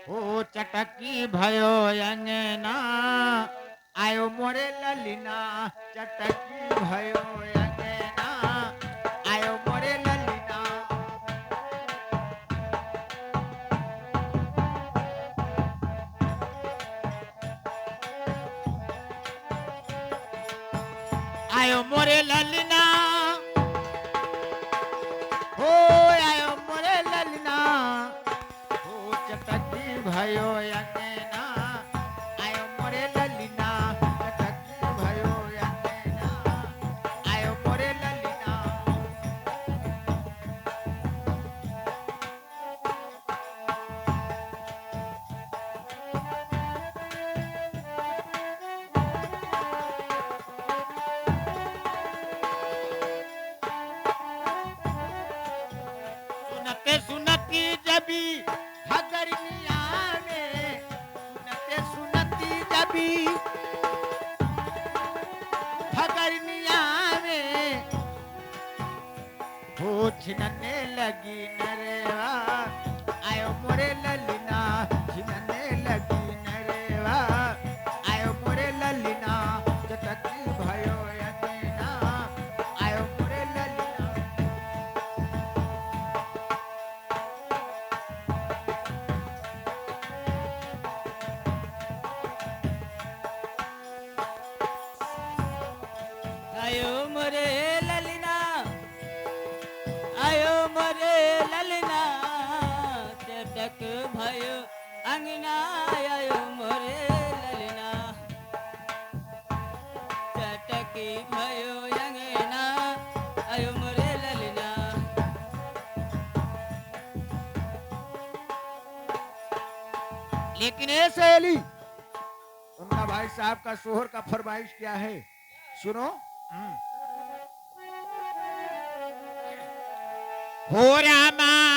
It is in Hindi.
ओ चटकी भयो अंगना आयो मोरे ललिना चटकी भयो अंगना आयो मोरे ललिना आयो मोरे ललिना हो आयो मोरे ललिना हो चटकी भयो अंगना आयो मोरे ललिना चटकी भयो अंगना आयो मोरे ललिना सुनते सुनती जबी हगरनिया में सुनते सुनती जबी हगरनिया में हो छिनने लगी नरेवा आयो मोरे ललिना छिनने लगी नरेवा आयो मोरे ललिना चटकी भयो अंगना आयो मोरे ललिना आयो मोरे ललिना आयो मोरे ललिना चटक भयो अंगना आयो मोरे ललिना चटकी भयो अंगना आयो मोरे ललिना लेकिन ए सहेली उनका भाई साहब का शोहर का फरमाइश क्या है सुनो हो रामा